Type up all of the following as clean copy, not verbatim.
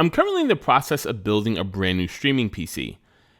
I'm currently in the process of building a brand new streaming PC.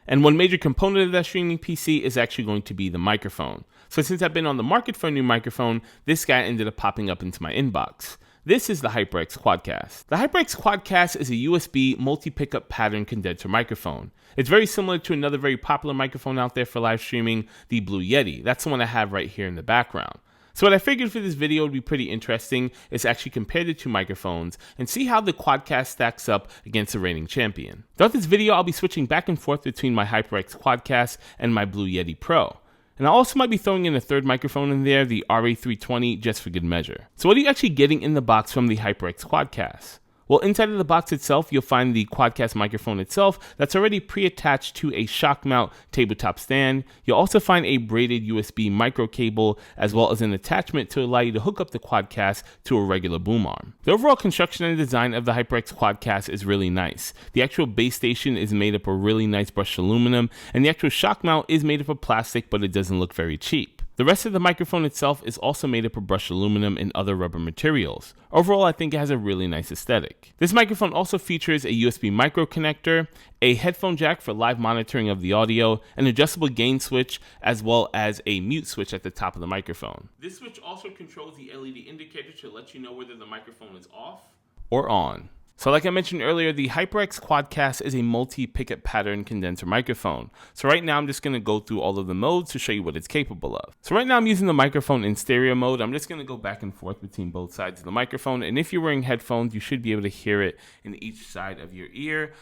And one major component of that streaming PC is actually going to be the microphone. So since I've been on the market for a new microphone, this guy ended up popping up into my inbox. This is the HyperX Quadcast. The HyperX Quadcast is a USB multi-pickup pattern condenser microphone. It's very similar to another very popular microphone out there for live streaming, the Blue Yeti. That's the one I have right here in the background. So what I figured for this video would be pretty interesting is actually compare the two microphones and see how the Quadcast stacks up against the reigning champion. Throughout this video, I'll be switching back and forth between my HyperX Quadcast and my Blue Yeti Pro. And I also might be throwing in a third microphone in there, the RA320, just for good measure. So what are you actually getting in the box from the HyperX Quadcast? Well, inside of the box itself, you'll find the Quadcast microphone itself that's already pre-attached to a shock mount tabletop stand. You'll also find a braided USB micro cable, as well as an attachment to allow you to hook up the Quadcast to a regular boom arm. The overall construction and design of the HyperX Quadcast is really nice. The actual base station is made up of really nice brushed aluminum, and the actual shock mount is made up of plastic, but it doesn't look very cheap. The rest of the microphone itself is also made up of brushed aluminum and other rubber materials. Overall, I think it has a really nice aesthetic. This microphone also features a USB micro connector, a headphone jack for live monitoring of the audio, an adjustable gain switch, as well as a mute switch at the top of the microphone. This switch also controls the LED indicator to let you know whether the microphone is off or on. So like I mentioned earlier, the HyperX Quadcast is a multi-pickup pattern condenser microphone. So right now I'm just going to go through all of the modes to show you what it's capable of. So right now I'm using the microphone in stereo mode. I'm just going to go back and forth between both sides of the microphone. And if you're wearing headphones, you should be able to hear it in each side of your ear.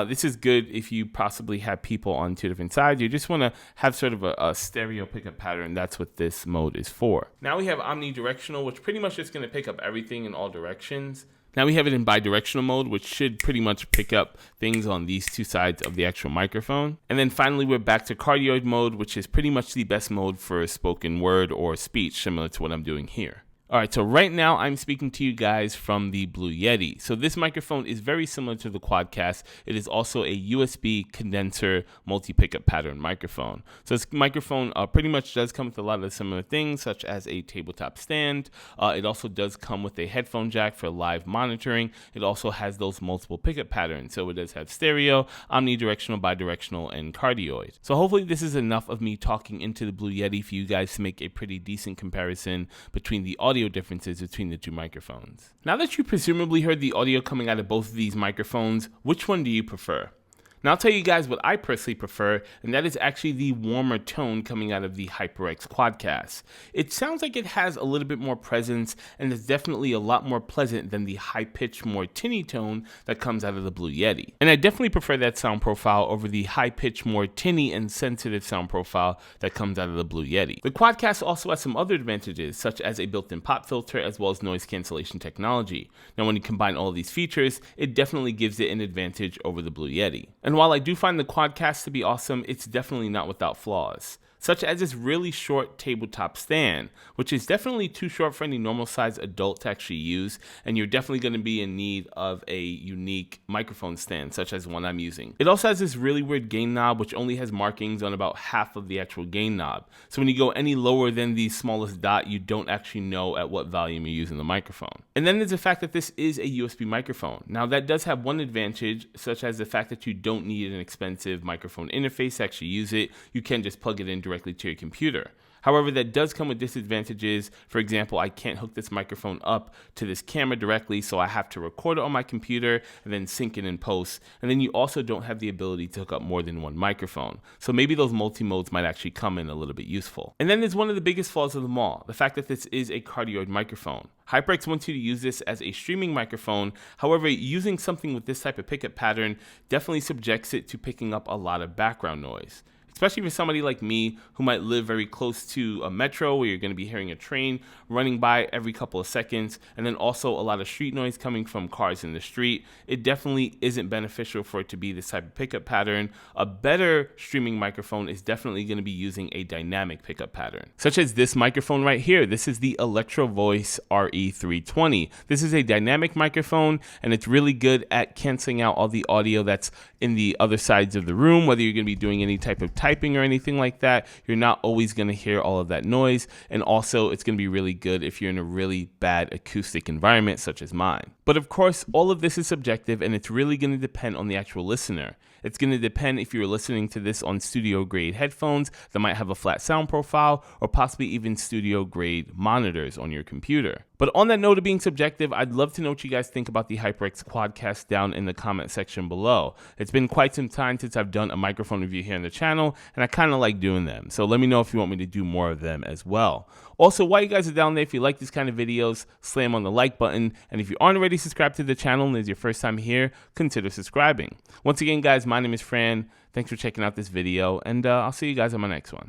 This is good if you possibly have people on two different sides. You just want to have sort of a stereo pickup pattern. That's what this mode is for. Now we have omnidirectional, which pretty much is going to pick up everything in all directions. Now we have it in bidirectional mode, which should pretty much pick up things on these two sides of the actual microphone. And then finally, we're back to cardioid mode, which is pretty much the best mode for spoken word or speech, similar to what I'm doing here. All right, so right now I'm speaking to you guys from the Blue Yeti. So this microphone is very similar to the Quadcast. It is also a USB condenser multi-pickup pattern microphone. So this microphone pretty much does come with a lot of similar things, such as a tabletop stand. It also does come with a headphone jack for live monitoring. It also has those multiple pickup patterns. So it does have stereo, omnidirectional, bidirectional, and cardioid. So hopefully this is enough of me talking into the Blue Yeti for you guys to make a pretty decent comparison between the audio differences between the two microphones. Now that you presumably heard the audio coming out of both of these microphones, which one do you prefer? Now I'll tell you guys what I personally prefer, and that is actually the warmer tone coming out of the HyperX Quadcast. It sounds like it has a little bit more presence, and is definitely a lot more pleasant than the high-pitched, more tinny tone that comes out of the Blue Yeti. And I definitely prefer that sound profile over the high-pitched, more tinny and sensitive sound profile that comes out of the Blue Yeti. The Quadcast also has some other advantages, such as a built-in pop filter as well as noise cancellation technology. Now when you combine all of these features, it definitely gives it an advantage over the Blue Yeti. And while I do find the Quadcast to be awesome, it's definitely not without flaws, such as this really short tabletop stand, which is definitely too short for any normal size adult to actually use, and you're definitely going to be in need of a unique microphone stand, such as one I'm using. It also has this really weird gain knob, which only has markings on about half of the actual gain knob. So when you go any lower than the smallest dot, you don't actually know at what volume you're using the microphone. And then there's the fact that this is a USB microphone. Now that does have one advantage, such as the fact that you don't need an expensive microphone interface to actually use it. You can just plug it in directly to your computer. However, that does come with disadvantages. For example, I can't hook this microphone up to this camera directly, so I have to record it on my computer and then sync it in post. And then you also don't have the ability to hook up more than one microphone. So maybe those multi-modes might actually come in a little bit useful. And then there's one of the biggest flaws of them all, the fact that this is a cardioid microphone. HyperX wants you to use this as a streaming microphone. However, using something with this type of pickup pattern definitely subjects it to picking up a lot of background noise. Especially for somebody like me who might live very close to a metro where you're going to be hearing a train running by every couple of seconds, and then also a lot of street noise coming from cars in the street. It definitely isn't beneficial for it to be this type of pickup pattern. A better streaming microphone is definitely going to be using a dynamic pickup pattern, such as this microphone right here. This is the Electro Voice RE320. This is a dynamic microphone, and it's really good at canceling out all the audio that's in the other sides of the room, whether you're going to be doing any type of typing typing or anything like that, you're not always going to hear all of that noise. And also, it's going to be really good if you're in a really bad acoustic environment such as mine. But of course, all of this is subjective, and it's really going to depend on the actual listener. It's going to depend if you're listening to this on studio grade headphones that might have a flat sound profile, or possibly even studio grade monitors on your computer. But on that note of being subjective, I'd love to know what you guys think about the HyperX Quadcast down in the comment section below. It's been quite some time since I've done a microphone review here on the channel, and I kind of like doing them. So let me know if you want me to do more of them as well. Also, while you guys are down there, if you like these kind of videos, slam on the like button. And if you aren't already subscribed to the channel and it's your first time here, consider subscribing. Once again, guys, my name is Fran. Thanks for checking out this video, and I'll see you guys on my next one.